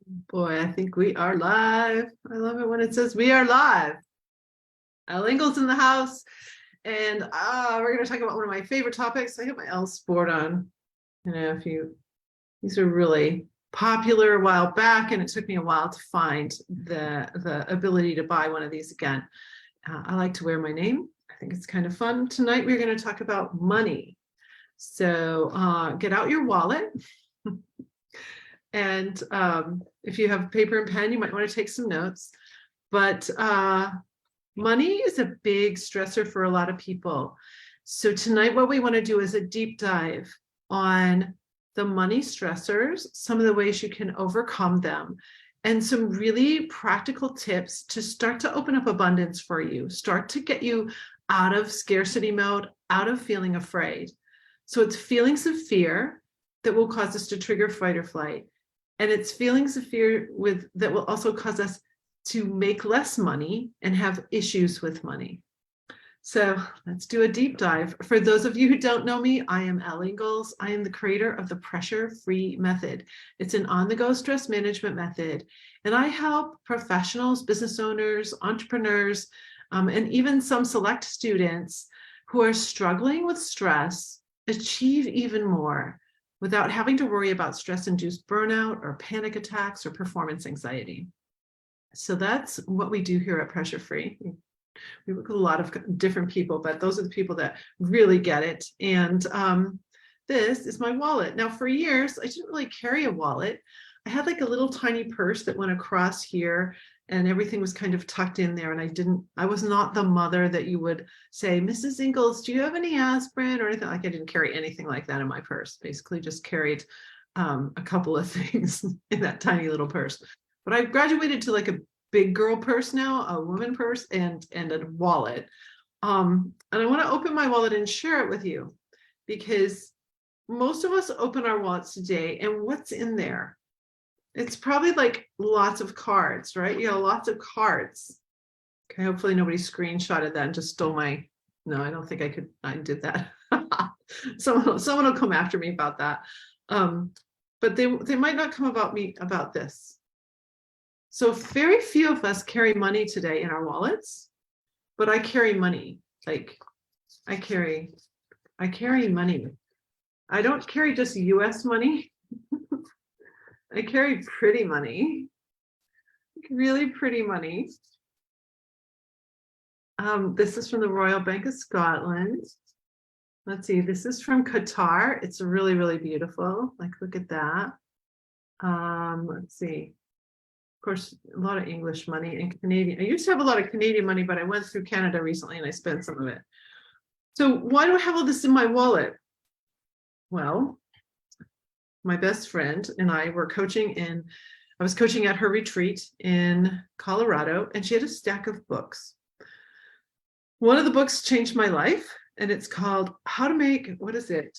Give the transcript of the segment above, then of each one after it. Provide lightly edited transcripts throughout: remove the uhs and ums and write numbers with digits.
Boy, I think we are live. I love it when it says we are live. Al Ingalls in the house. And we're going to talk about one of my favorite topics. I have my L Sport on. These are really popular a while back, and it took me a while to find the ability to buy one of these again. I like to wear my name. I think it's kind of fun. Tonight, we're going to talk about money. So get out your wallet. And if you have paper and pen, you might want to take some notes. But money is a big stressor for a lot of people. So tonight, what we want to do is a deep dive on the money stressors, some of the ways you can overcome them, and some really practical tips to start to open up abundance for you, start to get you out of scarcity mode, out of feeling afraid. So it's feelings of fear that will cause us to trigger fight or flight. And it's feelings of fear that will also cause us to make less money and have issues with money. So let's do a deep dive. For those of you who don't know me, I am Al Ingalls. I am the creator of the Pressure-Free Method. It's an on-the-go stress management method. And I help professionals, business owners, entrepreneurs, and even some select students who are struggling with stress achieve even more without having to worry about stress-induced burnout or panic attacks or performance anxiety. So that's what we do here at Pressure Free. We work with a lot of different people, but those are the people that really get it. And this is my wallet. Now, for years, I didn't really carry a wallet. I had like a little tiny purse that went across here, and everything was kind of tucked in there. And I was not the mother that you would say, Mrs. Ingalls, do you have any aspirin or anything? Like, I didn't carry anything like that in my purse. Basically just carried a couple of things in that tiny little purse. But I graduated to like a big girl purse now, a woman purse, and a wallet. And I want to open my wallet and share it with you, because most of us open our wallets today, and what's in there? It's probably like lots of cards, right? You know, lots of cards. Okay, hopefully nobody screenshotted that and just stole no, I don't think I did that. Someone will come after me about that. But they might not come about this. So very few of us carry money today in our wallets, but I carry money. Like I carry money. I don't carry just US money. I carry pretty money, really pretty money. This is from the Royal Bank of Scotland. Let's see, this is from Qatar. It's really, really beautiful. Like, look at that. Let's see. Of course, a lot of English money and Canadian. I used to have a lot of Canadian money, but I went through Canada recently and I spent some of it. So why do I have all this in my wallet? Well, my best friend and I were I was coaching at her retreat in Colorado, and she had a stack of books. One of the books changed my life, and it's called How to Make, what is it?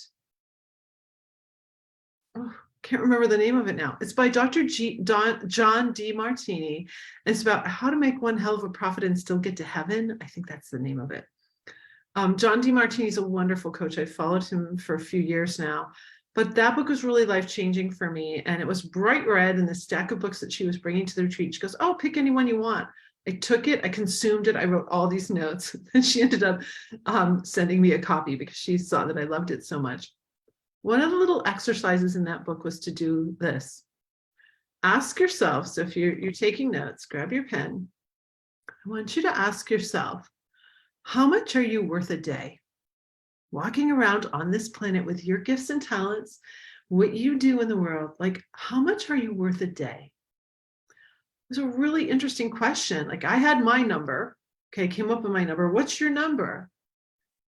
Oh, can't remember the name of it now. It's by Dr. John Demartini. It's about how to make one hell of a profit and still get to heaven. I think that's the name of it. John Demartini is a wonderful coach. I've followed him for a few years now. But that book was really life-changing for me. And it was bright red in the stack of books that she was bringing to the retreat. She goes, oh, pick any one you want. I took it, I consumed it, I wrote all these notes. And she ended up sending me a copy because she saw that I loved it so much. One of the little exercises in that book was to do this. Ask yourself, so if you're taking notes, grab your pen. I want you to ask yourself, how much are you worth a day? Walking around on this planet with your gifts and talents, what you do in the world, like how much are you worth a day? It was a really interesting question. Like I had my number, okay, came up with my number. What's your number?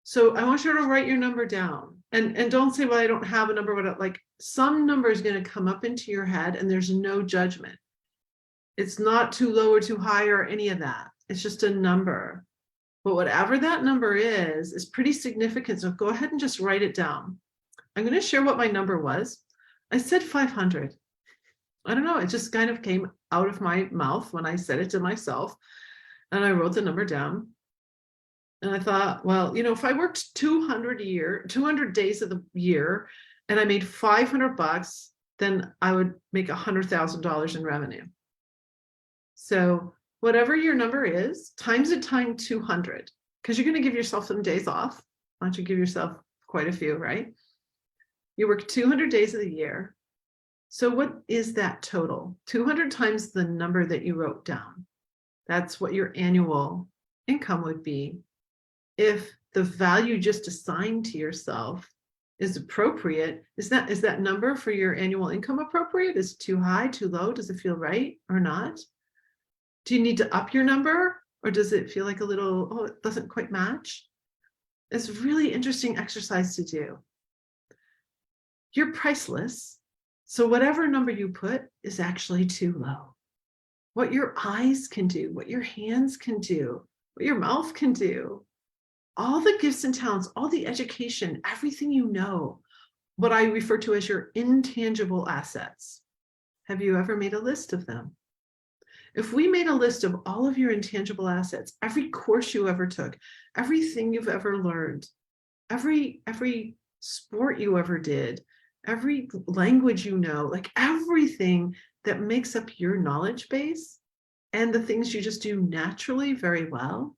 So I want you to write your number down, and don't say, well, I don't have a number, but like some number is going to come up into your head and there's no judgment. It's not too low or too high or any of that. It's just a number. But whatever that number is pretty significant. So go ahead and just write it down. I'm going to share what my number was. I said 500. I don't know. It just kind of came out of my mouth when I said it to myself. And I wrote the number down. And I thought, well, if I worked 200 days of the year and I made $500, then I would make $100,000 in revenue. So whatever your number is, times it times 200, because you're going to give yourself some days off. Why don't you give yourself quite a few, right? You work 200 days of the year. So what is that total? 200 times the number that you wrote down. That's what your annual income would be. If the value just assigned to yourself is appropriate, is that number for your annual income appropriate? Is it too high, too low? Does it feel right or not? Do you need to up your number, or does it feel like a little, oh, it doesn't quite match? It's a really interesting exercise to do. You're priceless. So whatever number you put is actually too low. What your eyes can do, what your hands can do, what your mouth can do, all the gifts and talents, all the education, everything you know, what I refer to as your intangible assets. Have you ever made a list of them? If we made a list of all of your intangible assets, every course you ever took, everything you've ever learned, every sport you ever did, every language you know, like everything that makes up your knowledge base and the things you just do naturally very well,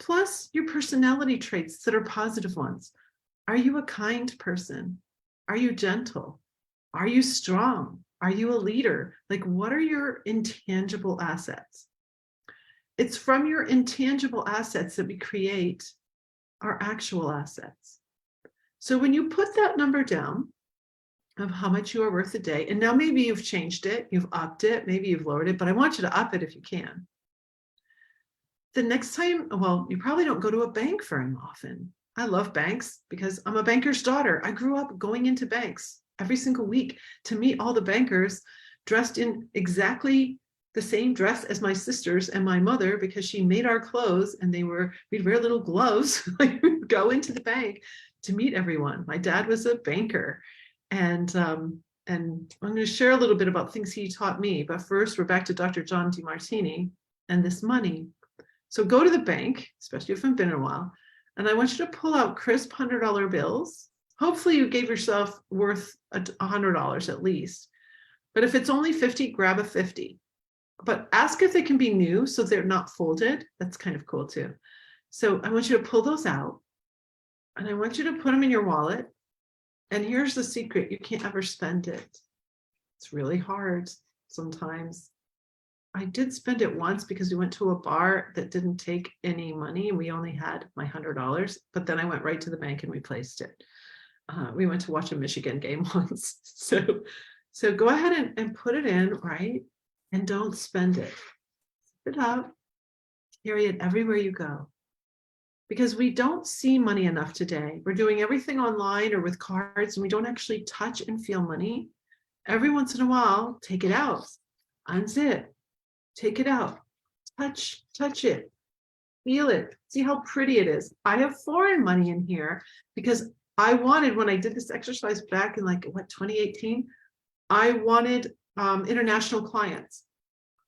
plus your personality traits that are positive ones. Are you a kind person? Are you gentle? Are you strong? Are you a leader? Like, what are your intangible assets? It's from your intangible assets that we create our actual assets. So when you put that number down of how much you are worth a day, and now maybe you've changed it, you've upped it, maybe you've lowered it, but I want you to up it if you can. The next time, well, you probably don't go to a bank very often. I love banks because I'm a banker's daughter. I grew up going into banks every single week to meet all the bankers dressed in exactly the same dress as my sisters and my mother, because she made our clothes and we'd wear little gloves. Like, we'd go into the bank to meet everyone. My dad was a banker, and I'm going to share a little bit about things he taught me. But first, we're back to Dr. John Demartini and this money. So go to the bank, especially if you've been in a while, and I want you to pull out crisp $100 bills. Hopefully you gave yourself worth $100 at least. But if it's only 50, grab a 50. But ask if they can be new so they're not folded. That's kind of cool too. So I want you to pull those out, and I want you to put them in your wallet. And here's the secret: you can't ever spend it. It's really hard sometimes. I did spend it once because we went to a bar that didn't take any money and we only had my $100, but then I went right to the bank and replaced it. We went to watch a Michigan game once. So go ahead and put it in, right? And don't spend it. Spit it out, carry it everywhere you go. Because we don't see money enough today. We're doing everything online or with cards, and we don't actually touch and feel money. Every once in a while, take it out, unzip, take it out, touch it, feel it, see how pretty it is. I have foreign money in here because I wanted, when I did this exercise back in 2018, I wanted international clients.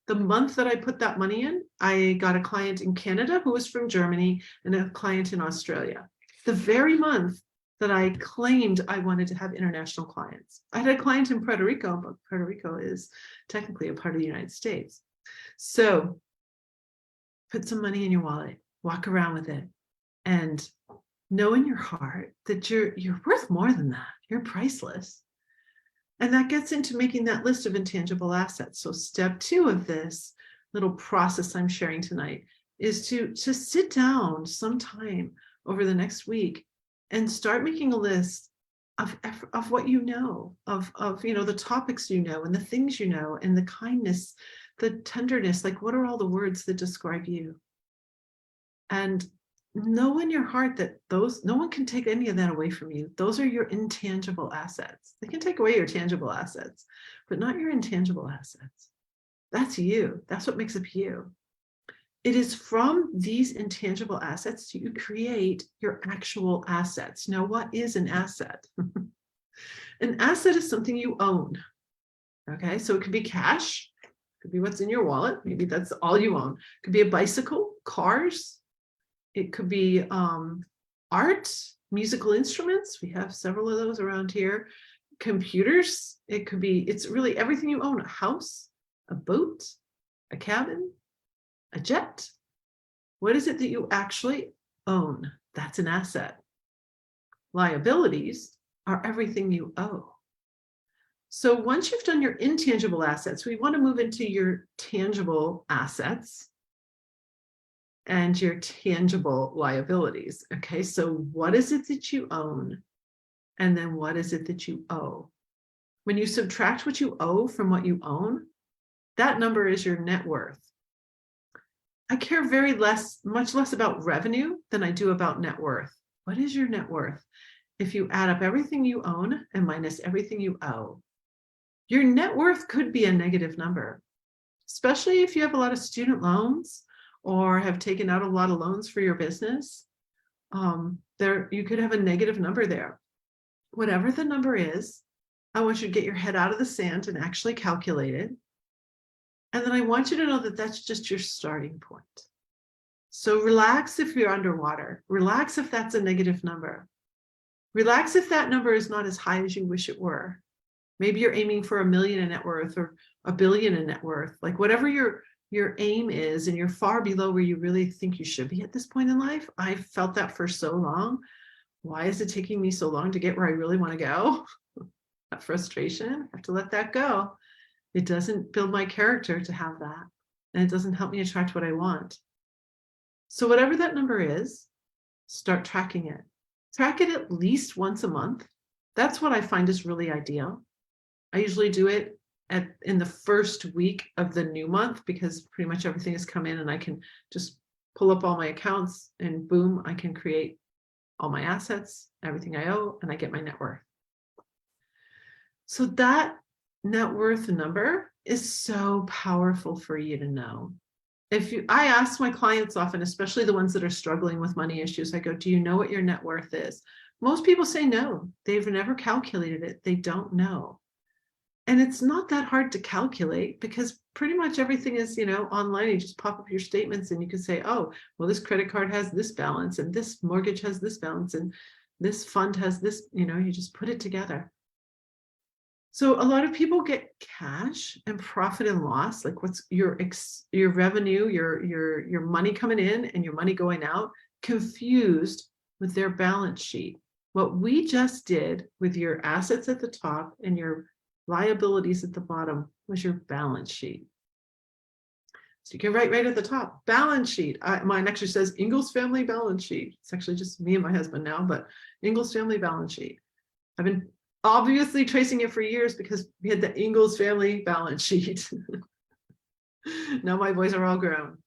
The month that I put that money in, I got a client in Canada who was from Germany and a client in Australia. The very month that I claimed I wanted to have international clients. I had a client in Puerto Rico, but Puerto Rico is technically a part of the United States. So put some money in your wallet, walk around with it, and know in your heart that you're worth more than that. You're priceless. And that gets into making that list of intangible assets. So step 2 of this little process I'm sharing tonight is to sit down sometime over the next week and start making a list of what you know, of the topics you know, and the things you know, and the kindness, the tenderness, like what are all the words that describe you? And know in your heart that no one can take any of that away from you. Those are your intangible assets. They can take away your tangible assets, but not your intangible assets. That's you. That's what makes up you. It is from these intangible assets you create your actual assets. Now, what is an asset? An asset is something you own. Okay, so it could be cash, it could be what's in your wallet. Maybe that's all you own. It could be a bicycle, cars. It could be art, musical instruments. We have several of those around here. computers. It could be, it's really everything you own: a house, a boat, a cabin, a jet. What is it that you actually own? That's an asset. Liabilities are everything you owe. So once you've done your intangible assets, we want to move into your tangible assets and your tangible liabilities. Okay, so what is it that you own? And then what is it that you owe? When you subtract what you owe from what you own, that number is your net worth. I care much less about revenue than I do about net worth. What is your net worth? If you add up everything you own and minus everything you owe, your net worth could be a negative number, especially if you have a lot of student loans or have taken out a lot of loans for your business. You could have a negative number there. Whatever the number is, I want you to get your head out of the sand and actually calculate it. And then I want you to know that that's just your starting point. So relax if you're underwater. Relax if that's a negative number. Relax if that number is not as high as you wish it were. Maybe you're aiming for $1 million in net worth or $1 billion in net worth. Like whatever your aim is, and you're far below where you really think you should be at this point in life. I've felt that for so long. Why is it taking me so long to get where I really want to go? That frustration, I have to let that go. It doesn't build my character to have that. And it doesn't help me attract what I want. So whatever that number is, start tracking it. Track it at least once a month. That's what I find is really ideal. I usually do it in the first week of the new month because pretty much everything has come in and I can just pull up all my accounts and boom, I can create all my assets, everything I owe, and I get my net worth. So that net worth number is so powerful for you to know. I ask my clients often, especially the ones that are struggling with money issues, I go, do you know what your net worth is? Most people say no, they've never calculated it. They don't know. And it's not that hard to calculate because pretty much everything is, online. You just pop up your statements and you can say, oh, well, this credit card has this balance and this mortgage has this balance and this fund has this, you just put it together. So a lot of people get cash and profit and loss, like what's your revenue, your money coming in and your money going out, confused with their balance sheet. What we just did with your assets at the top and your liabilities at the bottom was your balance sheet. So you can write right at the top, balance sheet. Mine actually says Ingalls family balance sheet. It's actually just me and my husband now, but Ingalls family balance sheet. I've been obviously tracing it for years because we had the Ingalls family balance sheet. Now my boys are all grown.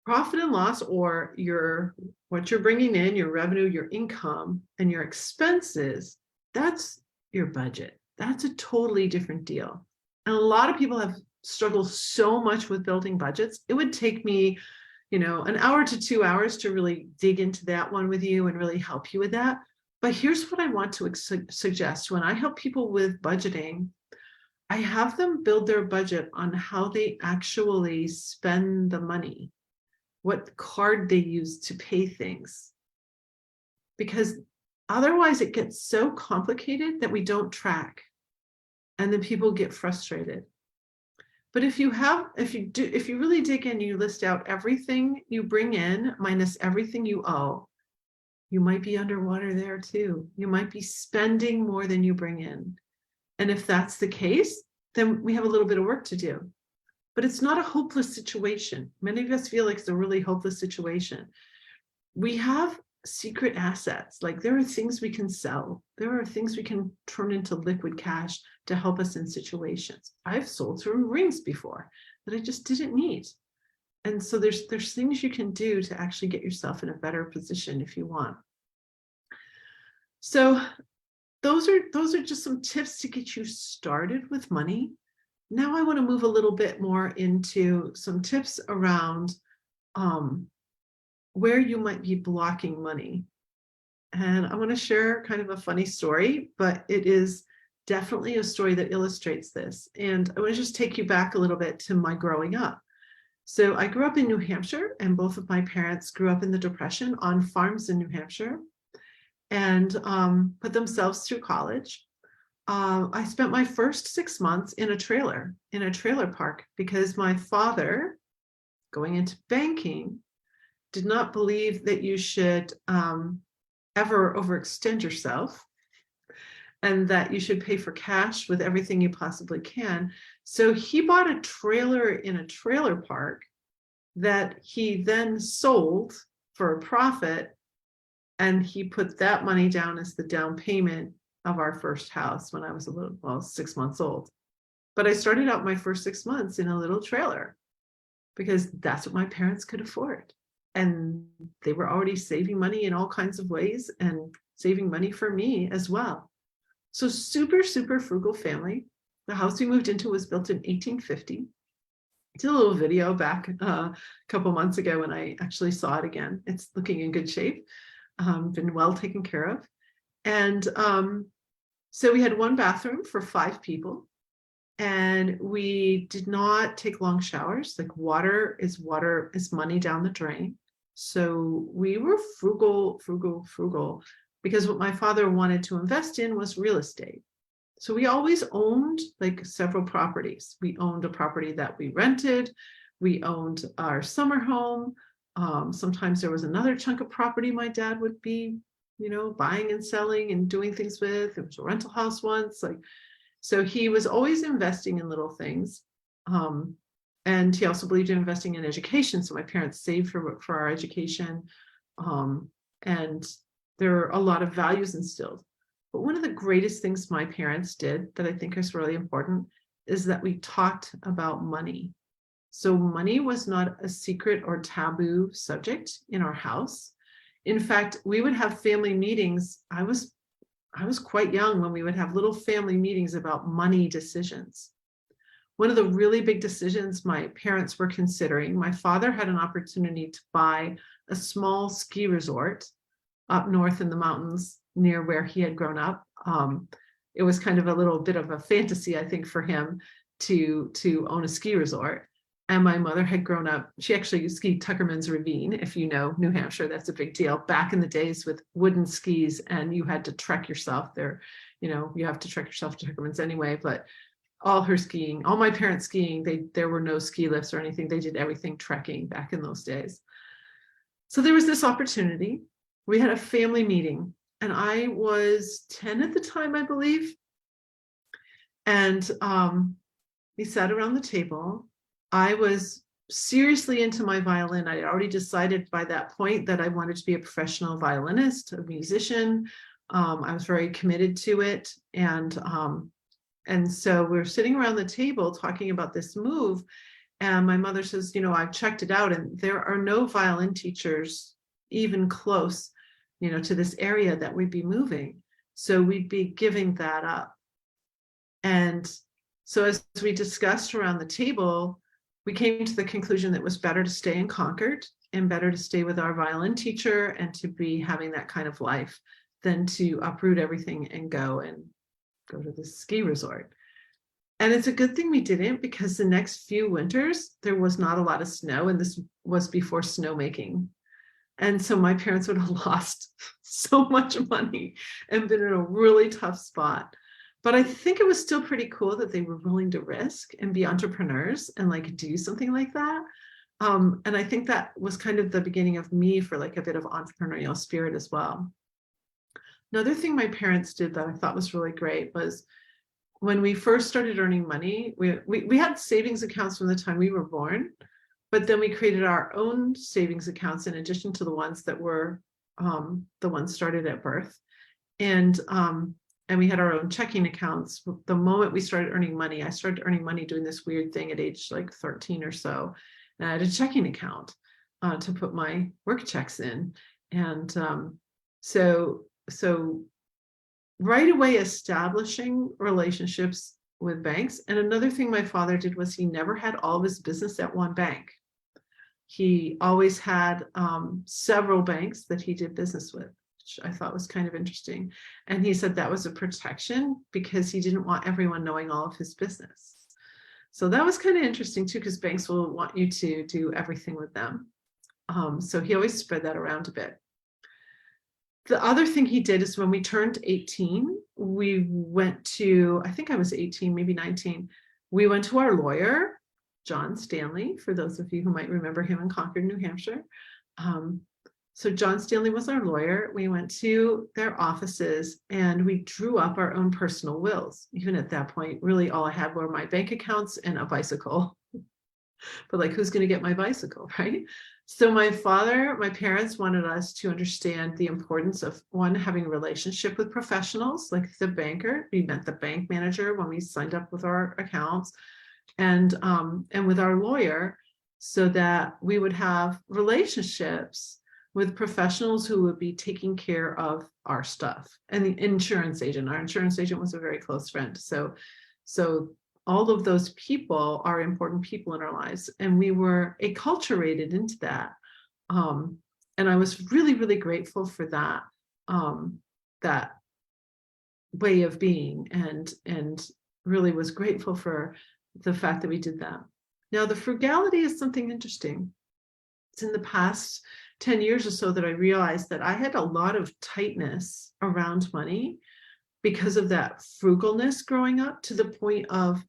Profit and loss, or what you're bringing in, your revenue, your income, and your expenses, that's your budget. That's a totally different deal. And a lot of people have struggled so much with building budgets. It would take me, an hour to 2 hours to really dig into that one with you and really help you with that. But here's what I want to suggest. When I help people with budgeting, I have them build their budget on how they actually spend the money, what card they use to pay things. Because otherwise it gets so complicated that we don't track. And then people get frustrated. But if you really dig in, you list out everything you bring in minus everything you owe, you might be underwater there too. You might be spending more than you bring in. And if that's the case, then we have a little bit of work to do. But it's not a hopeless situation. Many of us feel like it's a really hopeless situation. We have secret assets. Like there are things we can sell. There are things we can turn into liquid cash to help us in situations. I've sold some rings before that I just didn't need. And so there's things you can do to actually get yourself in a better position if you want. So those are just some tips to get you started with money. Now I want to move a little bit more into some tips around where you might be blocking money. And I want to share kind of a funny story, but it is definitely a story that illustrates this. And I want to just take you back a little bit to my growing up. So I grew up in New Hampshire, and both of my parents grew up in the Depression on farms in New Hampshire. and put themselves through college. I spent my first 6 months in a trailer park, because my father, going into banking, did not believe that you should ever overextend yourself, and that you should pay for cash with everything you possibly can. So he bought a trailer in a trailer park that he then sold for a profit. And he put that money down as the down payment of our first house when I was 6 months old. But I started out my first 6 months in a little trailer because that's what my parents could afford. And they were already saving money in all kinds of ways and saving money for me as well. So super, super frugal family. The house we moved into was built in 1850. I did a little video back a couple months ago when I actually saw it again. It's looking in good shape, been well taken care of. And so we had one bathroom for 5 people. And we did not take long showers. Like water is money down the drain. So we were frugal, because what my father wanted to invest in was real estate. So we always owned like several properties. We owned a property that we rented. We owned our summer home. Sometimes there was another chunk of property my dad would be, buying and selling and doing things with. There was a rental house once. So he was always investing in little things. And he also believed in investing in education. So my parents saved for our education. And there are a lot of values instilled. But one of the greatest things my parents did that I think is really important is that we talked about money. So money was not a secret or taboo subject in our house. In fact, we would have family meetings. I was quite young when we would have little family meetings about money decisions. One of the really big decisions my parents were considering, my father had an opportunity to buy a small ski resort up north in the mountains near where he had grown up. It was kind of a little bit of a fantasy, I think, for him to own a ski resort. And my mother had grown up, she actually skied Tuckerman's Ravine. If you know New Hampshire, that's a big deal. Back in the days with wooden skis, and you had to trek yourself there. You have to trek yourself to Tuckerman's anyway, but all my parents skiing, there were no ski lifts or anything. They did everything trekking back in those days. So there was this opportunity. We had a family meeting, and I was 10 at the time, I believe. And we sat around the table. I was seriously into my violin. I had already decided by that point that I wanted to be a professional violinist, a musician. I was very committed to it. And so we were sitting around the table talking about this move. And my mother says, I've checked it out, and there are no violin teachers even close, to this area that we'd be moving. So we'd be giving that up. And so as we discussed around the table, we came to the conclusion that it was better to stay in Concord and better to stay with our violin teacher and to be having that kind of life than to uproot everything and go to the ski resort. And it's a good thing we didn't, because the next few winters, there was not a lot of snow, and this was before snowmaking. And so my parents would have lost so much money and been in a really tough spot. But I think it was still pretty cool that they were willing to risk and be entrepreneurs and do something like that. And I think that was kind of the beginning of me for a bit of entrepreneurial spirit as well. Another thing my parents did that I thought was really great was when we first started earning money, we had savings accounts from the time we were born, but then we created our own savings accounts in addition to the ones that were the ones started at birth. And we had our own checking accounts. The moment we started earning money, I started earning money doing this weird thing at age 13 or so. And I had a checking account to put my work checks in. And so right away establishing relationships with banks. And another thing my father did was he never had all of his business at one bank. He always had several banks that he did business with, which I thought was kind of interesting. And he said that was a protection because he didn't want everyone knowing all of his business. So that was kind of interesting too, because banks will want you to do everything with them. So he always spread that around a bit. The other thing he did is when we turned 18, we went to, I think I was 18, maybe 19. We went to our lawyer, John Stanley, for those of you who might remember him in Concord, New Hampshire. So John Stanley was our lawyer. We went to their offices and we drew up our own personal wills. Even at that point, really all I had were my bank accounts and a bicycle. But like, who's going to get my bicycle, right? So my parents wanted us to understand the importance of, one, having a relationship with professionals, like the banker. We met the bank manager when we signed up with our accounts, and with our lawyer, so that we would have relationships with professionals who would be taking care of our stuff. And the insurance agent, our insurance agent was a very close friend. So all of those people are important people in our lives, and we were acculturated into that. And I was really, really grateful for that, that way of being, and really was grateful for the fact that we did that. Now, the frugality is something interesting. It's in the past 10 years or so that I realized that I had a lot of tightness around money because of that frugalness growing up, to the point of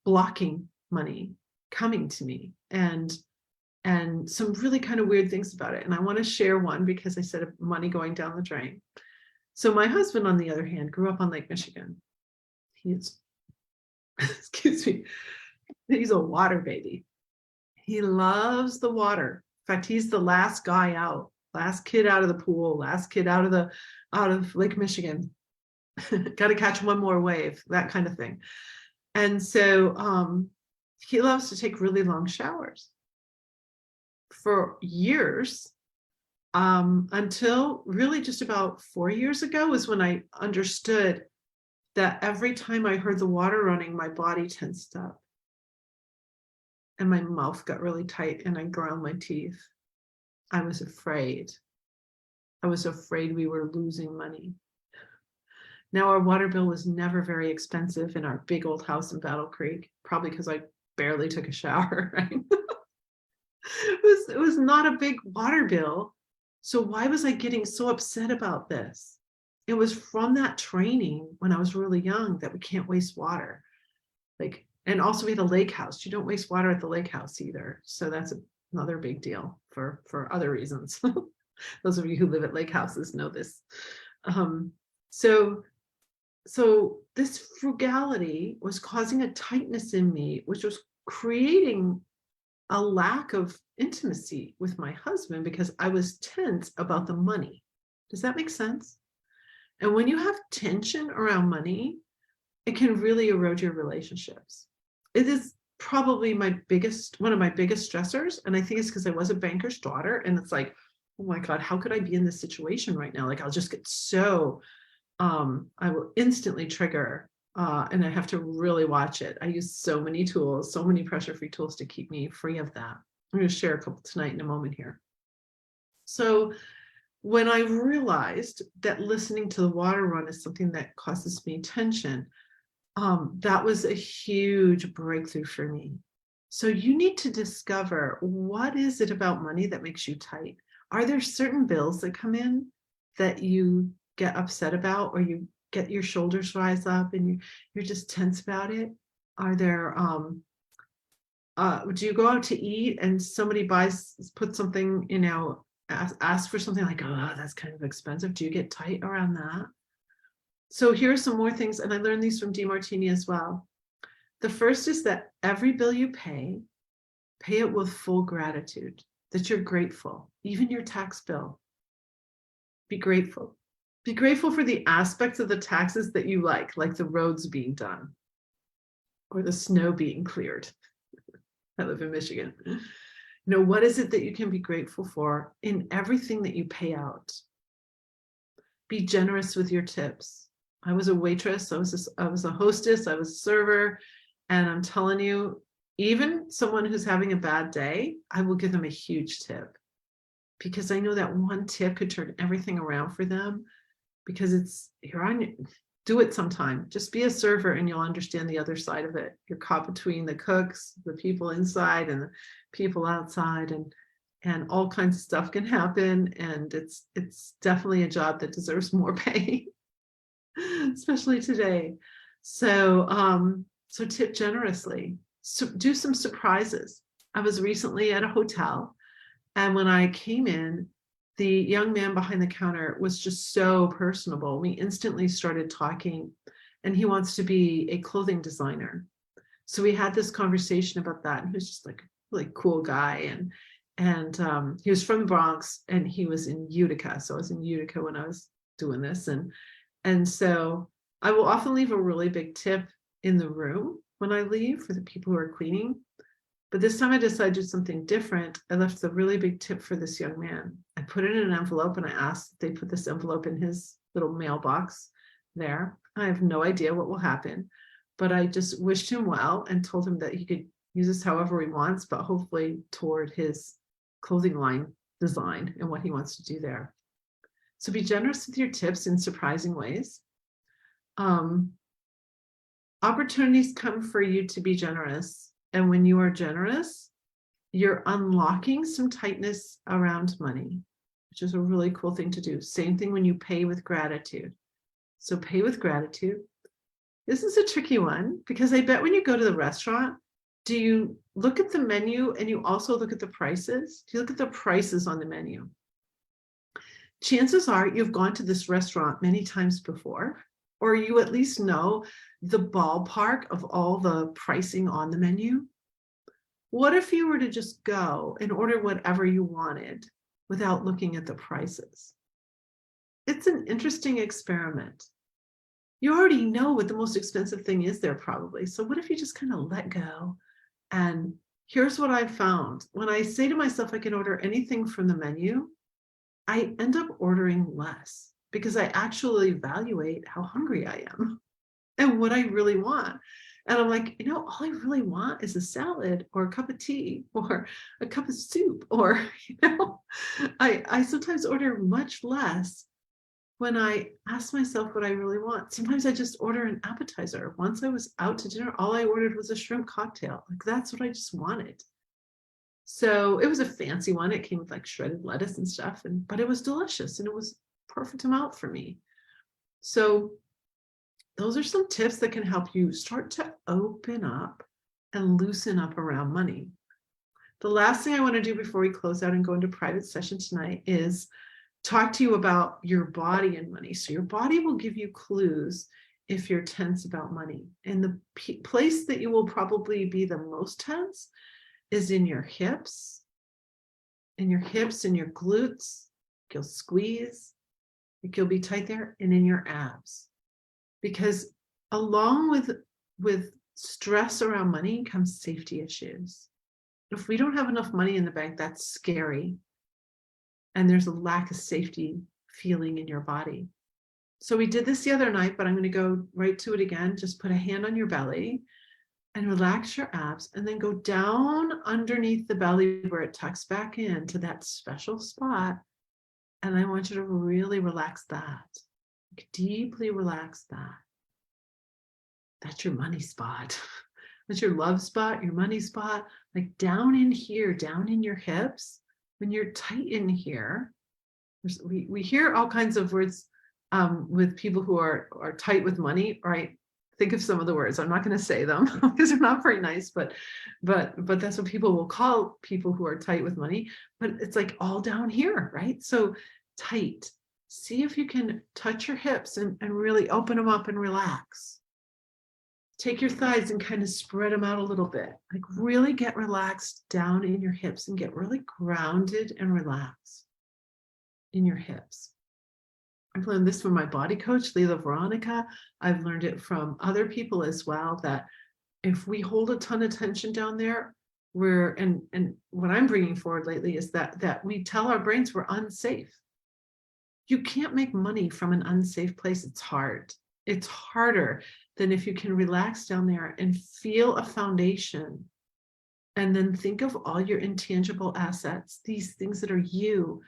blocking money coming to me, and some really kind of weird things about it. And I want to share one, because I said money going down the drain. So my husband, on the other hand, grew up on Lake Michigan. He's, excuse me, he's a water baby. He loves the water. In fact, he's the last guy out, last kid out of the pool, last kid out of Lake Michigan. Got to catch one more wave, that kind of thing. And so he loves to take really long showers. For years, until really just about 4 years ago, was when I understood that every time I heard the water running, my body tensed up and my mouth got really tight and I ground my teeth. I was afraid. I was afraid we were losing money. Now, our water bill was never very expensive in our big old house in Battle Creek, probably because I barely took a shower, right? It was not a big water bill. So why was I getting so upset about this? It was from that training when I was really young that we can't waste water. Like, and also we had a lake house. You don't waste water at the lake house either. So that's another big deal for other reasons. Those of you who live at lake houses know this. So this frugality was causing a tightness in me, which was creating a lack of intimacy with my husband because I was tense about the money. Does that make sense? And when you have tension around money, it can really erode your relationships. It is probably one of my biggest stressors. And I think it's because I was a banker's daughter. And it's like, oh my God, how could I be in this situation right now? Like, I'll just get so, I will instantly trigger, and I have to really watch it. I use so many tools, so many pressure-free tools to keep me free of that. I'm going to share a couple tonight in a moment here. So when I realized that listening to the water run is something that causes me tension, that was a huge breakthrough for me. So you need to discover, what is it about money that makes you tight? Are there certain bills that come in that you get upset about, or you get your shoulders rise up and you're just tense about it? Are there, do you go out to eat and somebody puts something, ask for something like, oh, that's kind of expensive. Do you get tight around that? So here's some more things, and I learned these from Demartini as well. The first is that every bill you pay it with full gratitude, that you're grateful, even your tax bill. Be grateful. Be grateful for the aspects of the taxes that you like the roads being done or the snow being cleared. I live in Michigan. What is it that you can be grateful for in everything that you pay out? Be generous with your tips. I was a waitress, I was a hostess, I was a server, and I'm telling you, even someone who's having a bad day, I will give them a huge tip, because I know that one tip could turn everything around for them. Because do it sometime. Just be a server and you'll understand the other side of it. You're caught between the cooks, the people inside and the people outside, and and all kinds of stuff can happen. And it's definitely a job that deserves more pay, especially today. So tip generously. So do some surprises. I was recently at a hotel, and when I came in, the young man behind the counter was just so personable. We instantly started talking, and he wants to be a clothing designer. So we had this conversation about that, and he was just like a really cool guy. And he was from the Bronx, and he was in Utica. So I was in Utica when I was doing this. And so I will often leave a really big tip in the room when I leave for the people who are cleaning. But this time I decided to do something different. I left the really big tip for this young man. I put it in an envelope, and I asked if they put this envelope in his little mailbox there. I have no idea what will happen, but I just wished him well and told him that he could use this however he wants, but hopefully toward his clothing line design and what he wants to do there. So be generous with your tips in surprising ways. Opportunities come for you to be generous. And when you are generous, you're unlocking some tightness around money, which is a really cool thing to do. Same thing when you pay with gratitude. So pay with gratitude. This is a tricky one, because I bet when you go to the restaurant, do you look at the menu and you also look at the prices? Do you look at the prices on the menu? Chances are you've gone to this restaurant many times before, or you at least know the ballpark of all the pricing on the menu. What if you were to just go and order whatever you wanted without looking at the prices? It's an interesting experiment. You already know what the most expensive thing is there probably. So what if you just kind of let go? And here's what I've found. When I say to myself, I can order anything from the menu, I end up ordering less because I actually evaluate how hungry I am and what I really want. And I'm like, all I really want is a salad or a cup of tea or a cup of soup, or, I sometimes order much less when I ask myself what I really want. Sometimes I just order an appetizer. Once I was out to dinner, all I ordered was a shrimp cocktail. Like, that's what I just wanted. So it was a fancy one. It came with like shredded lettuce and stuff, but it was delicious, and it was perfect amount for me. So those are some tips that can help you start to open up and loosen up around money. The last thing I want to do before we close out and go into private session tonight is talk to you about your body and money. So your body will give you clues if you're tense about money. And the place that you will probably be the most tense is in your hips, and your glutes. You'll squeeze, you'll be tight there, and in your abs. Because along with stress around money comes safety issues. If we don't have enough money in the bank, that's scary. And there's a lack of safety feeling in your body. So we did this the other night, but I'm going to go right to it again. Just put a hand on your belly and relax your abs, and then go down underneath the belly where it tucks back into that special spot. And I want you to really relax that. Deeply relax that. That's your money spot. That's your love spot, your money spot. Like down in here, down in your hips. When you're tight in here, we hear all kinds of words with people who are tight with money, right? Think of some of the words. I'm not going to say them because they're not very nice, but that's what people will call people who are tight with money. But it's like all down here, right? So tight. See if you can touch your hips and really open them up and relax. Take your thighs and kind of spread them out a little bit. Like really get relaxed down in your hips and get really grounded and relaxed in your hips. I've learned this from my body coach, Leila Veronica. I've learned it from other people as well, that if we hold a ton of tension down there, and what I'm bringing forward lately is that we tell our brains we're unsafe. You can't make money from an unsafe place. It's hard. It's harder than if you can relax down there and feel a foundation, and then think of all your intangible assets, these things that are you,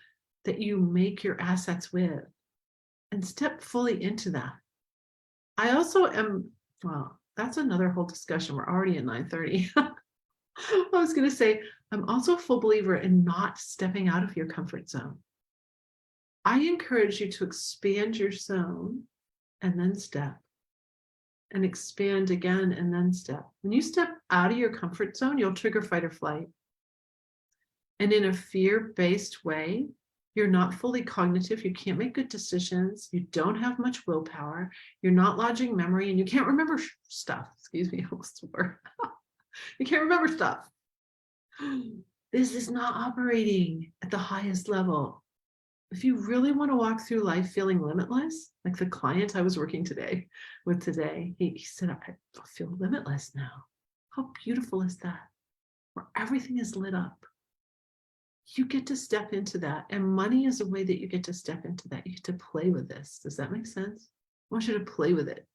that you make your assets with, and step fully into that. I also am, well, that's another whole discussion. We're already at 9:30. I was going to say, I'm also a full believer in not stepping out of your comfort zone. I encourage you to expand your zone and then step, and expand again and then step. When you step out of your comfort zone, you'll trigger fight or flight. And in a fear-based way, you're not fully cognitive, you can't make good decisions, you don't have much willpower, you're not lodging memory, and you can't remember stuff. Excuse me, I almost swore. You can't remember stuff. This is not operating at the highest level. If you really want to walk through life feeling limitless, like the client I was working with today, he said, I feel limitless now. How beautiful is that? Where everything is lit up. You get to step into that. And money is a way that you get to step into that. You get to play with this. Does that make sense? I want you to play with it.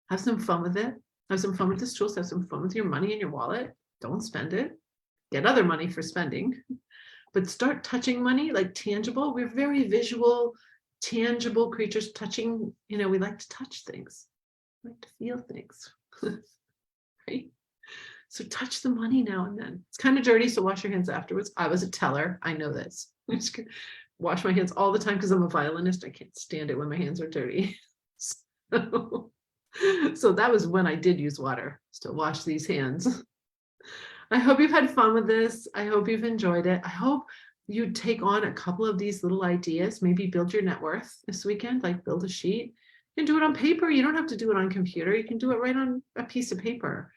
Have some fun with it. Have some fun with this tool. Have some fun with your money in your wallet. Don't spend it. Get other money for spending. But start touching money, like tangible. We're very visual, tangible creatures. Touching, we like to touch things. We like to feel things. Right? So touch the money now and then. It's kind of dirty, so wash your hands afterwards. I was a teller. I know this. I just wash my hands all the time because I'm a violinist. I can't stand it when my hands are dirty. So that was when I did use water to wash these hands. I hope you've had fun with this. I hope you've enjoyed it. I hope you take on a couple of these little ideas, maybe build your net worth this weekend, like build a sheet. You can do it on paper. You don't have to do it on computer. You can do it right on a piece of paper.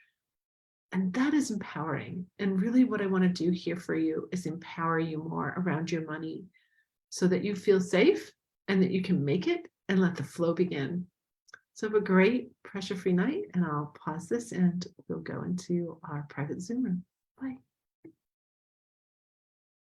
And that is empowering. And really what I want to do here for you is empower you more around your money so that you feel safe and that you can make it and let the flow begin. So have a great pressure-free night, and I'll pause this and we'll go into our private Zoom room. Bye.